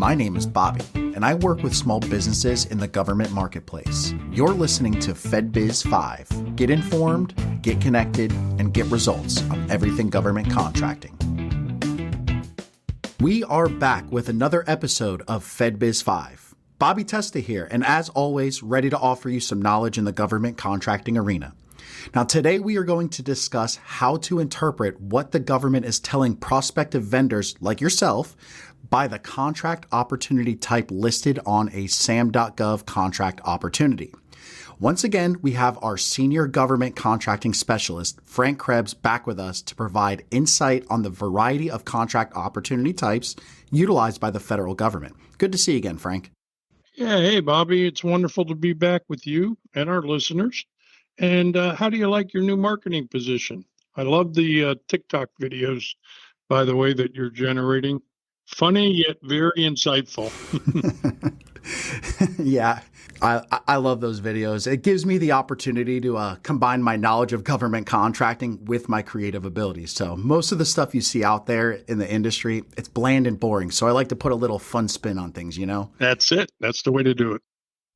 My name is Bobby, and I work with small businesses in the government marketplace. You're listening to FedBiz 5. Get informed, get connected, and get results on everything government contracting. We are back with another episode of FedBiz 5. Bobby Testa here, and as always, ready to offer you some knowledge in the government contracting arena. Now, today we are going to discuss how to interpret what the government is telling prospective vendors like yourself by the contract opportunity type listed on a SAM.gov contract opportunity. Once again, we have our senior government contracting specialist, Frank Krebs, back with us to provide insight on the variety of contract opportunity types utilized by the federal government. Good to see you again, Frank. Yeah, hey, Bobby. It's wonderful to be back with you and our listeners. And how do you like your new marketing position? I love the TikTok videos, by the way, that you're generating. Funny yet very insightful. Yeah, I love those videos. It gives me the opportunity to combine my knowledge of government contracting with my creative abilities. So most of the stuff you see out there in the industry, it's bland and boring. So I like to put a little fun spin on things, you know? That's it. That's the way to do it.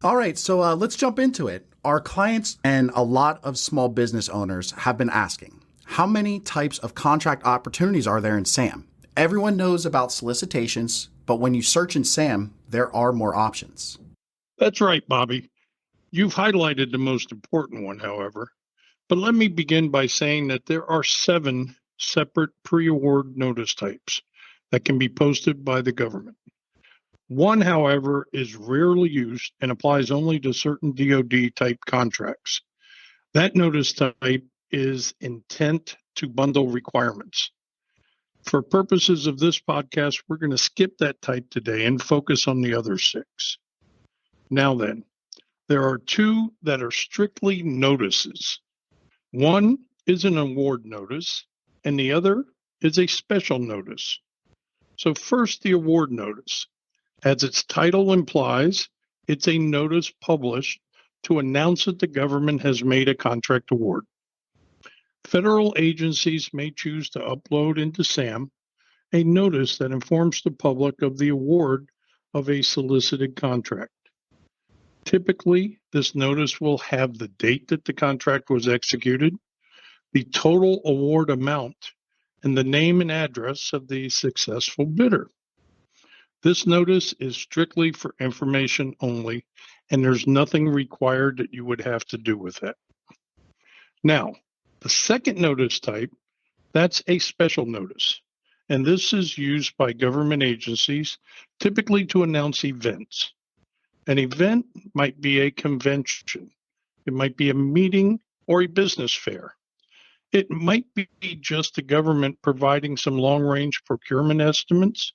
All right, so let's jump into it. Our clients and a lot of small business owners have been asking, how many types of contract opportunities are there in SAM? Everyone knows about solicitations, but when you search in SAM, there are more options. That's right, Bobby. You've highlighted the most important one, however. But let me begin by saying that there are 7 separate pre-award notice types that can be posted by the government. One, however, is rarely used and applies only to certain DoD type contracts. That notice type is intent to bundle requirements. For purposes of this podcast, we're going to skip that type today and focus on the other 6. Now then, there are 2 that are strictly notices. One is an award notice, and the other is a special notice. So first, the award notice. As its title implies, it's a notice published to announce that the government has made a contract award. Federal agencies may choose to upload into SAM a notice that informs the public of the award of a solicited contract. Typically, this notice will have the date that the contract was executed, the total award amount, and the name and address of the successful bidder. This notice is strictly for information only, and there's nothing required that you would have to do with it. Now, the second notice type, that's a special notice, and this is used by government agencies typically to announce events. An event might be a convention, it might be a meeting or a business fair. It might be just the government providing some long-range procurement estimates,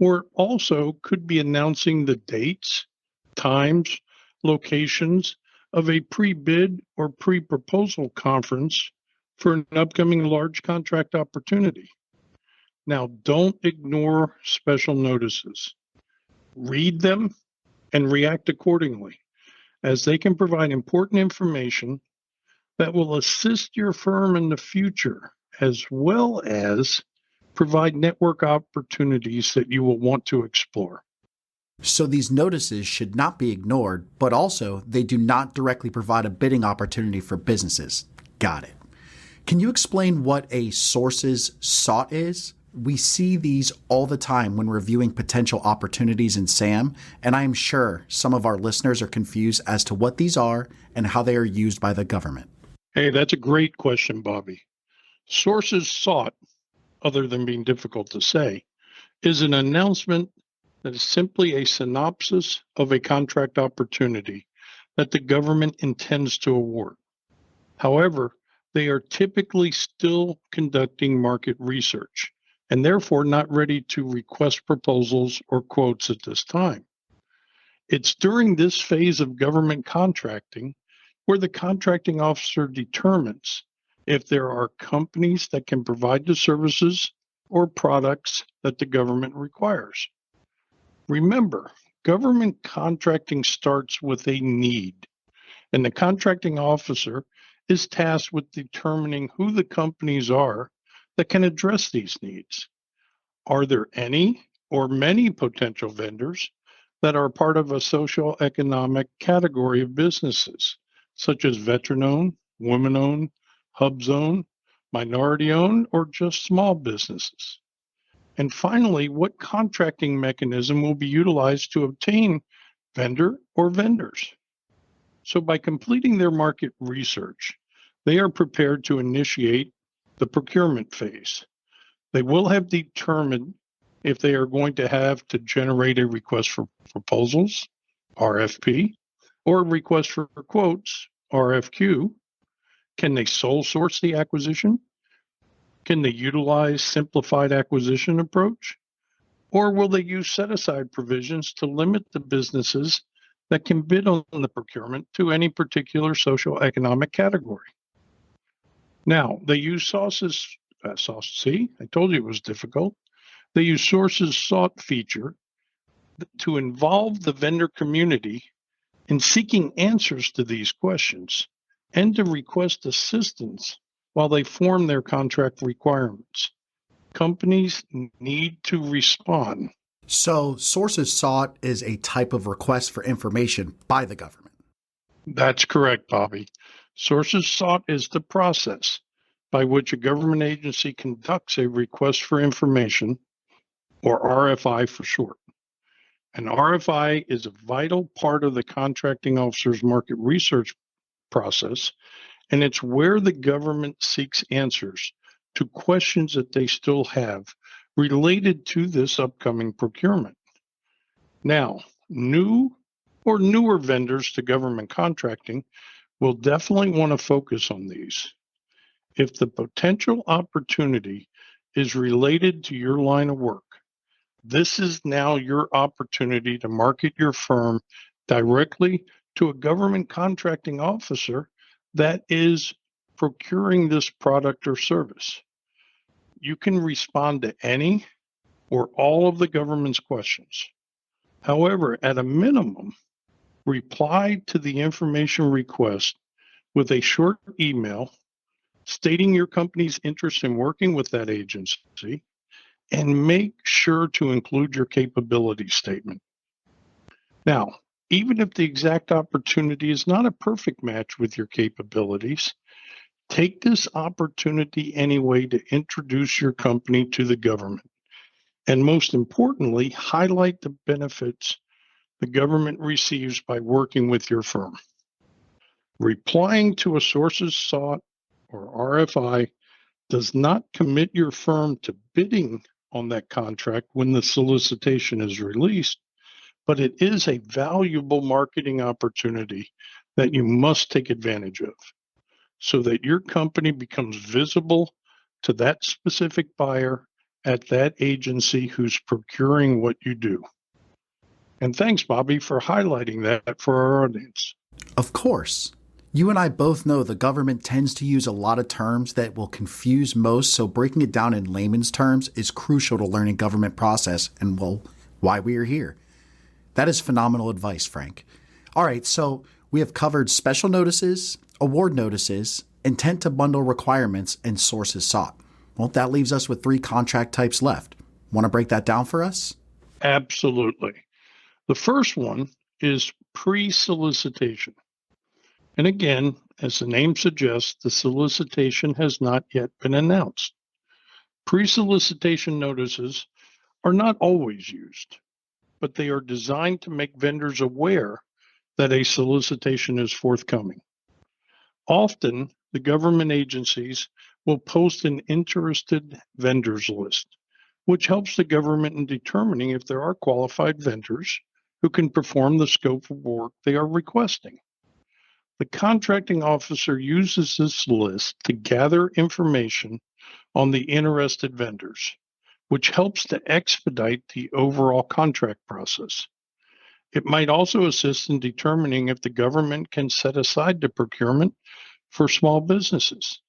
or it also could be announcing the dates, times, locations of a pre-bid or pre-proposal conference for an upcoming large contract opportunity. Now, don't ignore special notices. Read them and react accordingly, as they can provide important information that will assist your firm in the future, as well as provide network opportunities that you will want to explore. So these notices should not be ignored, but also they do not directly provide a bidding opportunity for businesses. Got it. Can you explain what a sources sought is? We see these all the time when reviewing potential opportunities in SAM, and I am sure some of our listeners are confused as to what these are and how they are used by the government. Hey, that's a great question, Bobby. Sources sought, other than being difficult to say, is an announcement that is simply a synopsis of a contract opportunity that the government intends to award. However, they are typically still conducting market research and therefore not ready to request proposals or quotes at this time. It's during this phase of government contracting where the contracting officer determines if there are companies that can provide the services or products that the government requires. Remember, government contracting starts with a need, and the contracting officer is tasked with determining who the companies are that can address these needs. Are there any, or many potential vendors that are part of a social economic category of businesses, such as veteran-owned, women-owned, hubs-owned, minority-owned, or just small businesses. And finally, what contracting mechanism will be utilized to obtain vendor or vendors? So by completing their market research, they are prepared to initiate the procurement phase. They will have determined if they are going to have to generate a request for proposals, RFP, or a request for quotes, RFQ. Can they sole source the acquisition? Can they utilize simplified acquisition approach? Or will they use set-aside provisions to limit the businesses that can bid on the procurement to any particular social economic category? Now, they use see, I told you it was difficult. They use sources sought feature to involve the vendor community in seeking answers to these questions and to request assistance while they form their contract requirements. Companies need to respond. So, sources sought is a type of request for information by the government. That's correct, Bobby. Sources sought is the process by which a government agency conducts a request for information, or RFI for short. An RFI is a vital part of the contracting officer's market research process, and it's where the government seeks answers to questions that they still have related to this upcoming procurement. Now, new or newer vendors to government contracting will definitely want to focus on these. If the potential opportunity is related to your line of work, this is now your opportunity to market your firm directly to a government contracting officer that is procuring this product or service. You can respond to any or all of the government's questions. However, at a minimum, reply to the information request with a short email stating your company's interest in working with that agency, and make sure to include your capability statement. Now, even if the exact opportunity is not a perfect match with your capabilities, take this opportunity anyway to introduce your company to the government. And most importantly, highlight the benefits the government receives by working with your firm. Replying to a sources sought or RFI does not commit your firm to bidding on that contract when the solicitation is released, but it is a valuable marketing opportunity that you must take advantage of so that your company becomes visible to that specific buyer at that agency who's procuring what you do. And thanks, Bobby, for highlighting that for our audience. Of course. You and I both know the government tends to use a lot of terms that will confuse most, so breaking it down in layman's terms is crucial to learning government process and, well, why we are here. That is phenomenal advice, Frank. All right, so we have covered special notices, award notices, intent to bundle requirements, and sources sought. Well, that leaves us with 3 contract types left. Want to break that down for us? Absolutely. The first one is pre-solicitation. And again, as the name suggests, the solicitation has not yet been announced. Pre-solicitation notices are not always used, but they are designed to make vendors aware that a solicitation is forthcoming. Often, the government agencies will post an interested vendors list, which helps the government in determining if there are qualified vendors who can perform the scope of work they are requesting. The contracting officer uses this list to gather information on the interested vendors, which helps to expedite the overall contract process. It might also assist in determining if the government can set aside the procurement for small businesses.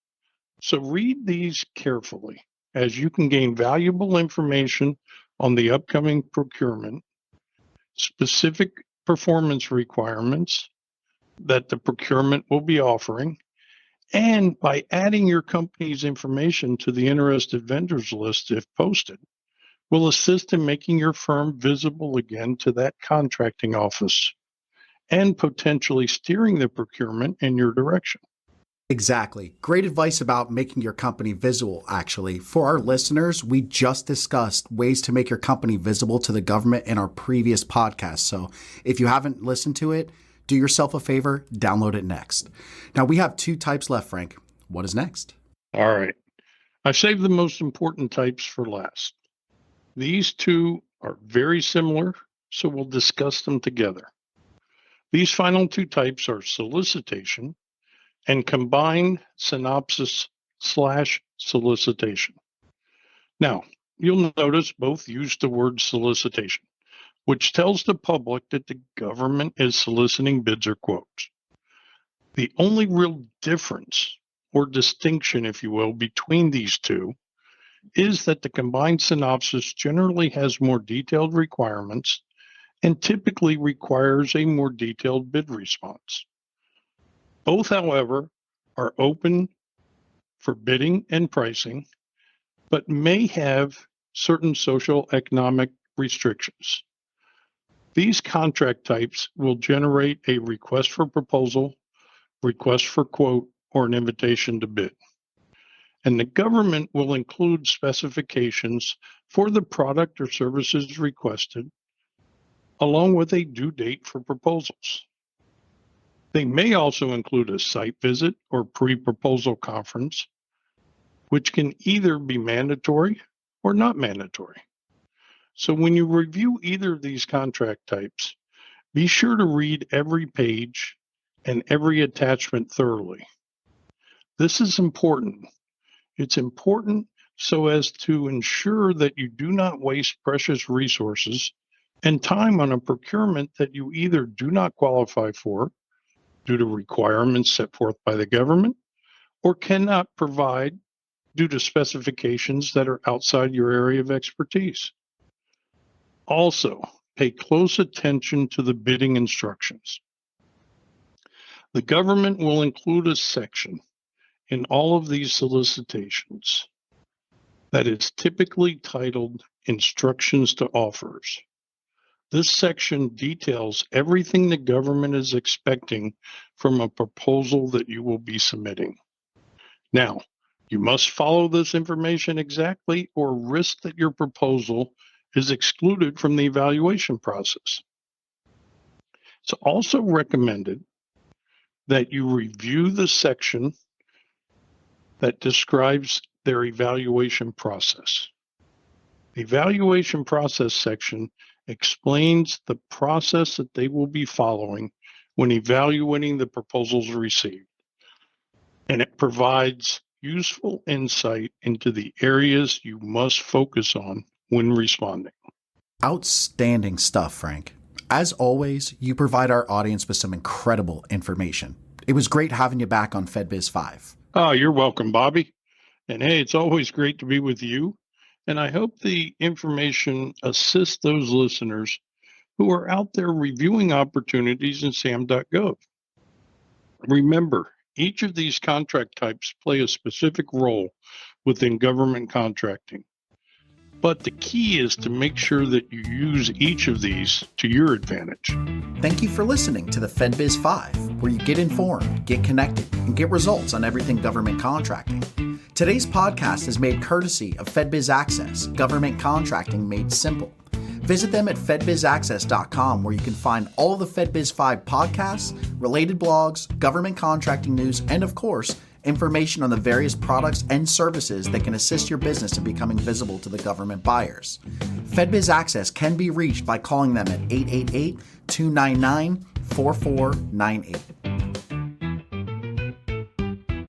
So read these carefully, as you can gain valuable information on the upcoming procurement, specific performance requirements that the procurement will be offering, and by adding your company's information to the interested vendors list if posted, will assist in making your firm visible again to that contracting office and potentially steering the procurement in your direction. Exactly. Great advice about making your company visible, actually. For our listeners, we just discussed ways to make your company visible to the government in our previous podcast. So if you haven't listened to it, do yourself a favor, download it next. Now, we have 2 types left, Frank. What is next? All right. I've saved the most important types for last. These 2 are very similar, so we'll discuss them together. These final 2 types are solicitation and combined synopsis/solicitation. Now, you'll notice both use the word solicitation, which tells the public that the government is soliciting bids or quotes. The only real difference or distinction, if you will, between these 2 is that the combined synopsis generally has more detailed requirements and typically requires a more detailed bid response. Both, however, are open for bidding and pricing, but may have certain social economic restrictions. These contract types will generate a request for proposal, request for quote, or an invitation to bid. And the government will include specifications for the product or services requested, along with a due date for proposals. They may also include a site visit or pre-proposal conference, which can either be mandatory or not mandatory. So when you review either of these contract types, be sure to read every page and every attachment thoroughly. This is important. It's important so as to ensure that you do not waste precious resources and time on a procurement that you either do not qualify for due to requirements set forth by the government or cannot provide due to specifications that are outside your area of expertise. Also, pay close attention to the bidding instructions. The government will include a section in all of these solicitations that is typically titled Instructions to Offers. This section details everything the government is expecting from a proposal that you will be submitting. Now, you must follow this information exactly or risk that your proposal is excluded from the evaluation process. It's also recommended that you review the section that describes their evaluation process. The evaluation process section explains the process that they will be following when evaluating the proposals received, and it provides useful insight into the areas you must focus on when responding. Outstanding stuff, Frank. As always, you provide our audience with some incredible information. It was great having you back on FedBiz 5. Oh, you're welcome, Bobby. And hey, it's always great to be with you. And I hope the information assists those listeners who are out there reviewing opportunities in SAM.gov. Remember, each of these contract types play a specific role within government contracting. But the key is to make sure that you use each of these to your advantage. Thank you for listening to the FedBiz 5, where you get informed, get connected, and get results on everything government contracting. Today's podcast is made courtesy of FedBiz Access, government contracting made simple. Visit them at FedBizAccess.com, where you can find all of the FedBiz 5 podcasts, related blogs, government contracting news, and of course, information on the various products and services that can assist your business in becoming visible to the government buyers. FedBiz Access can be reached by calling them at 888-299-4498.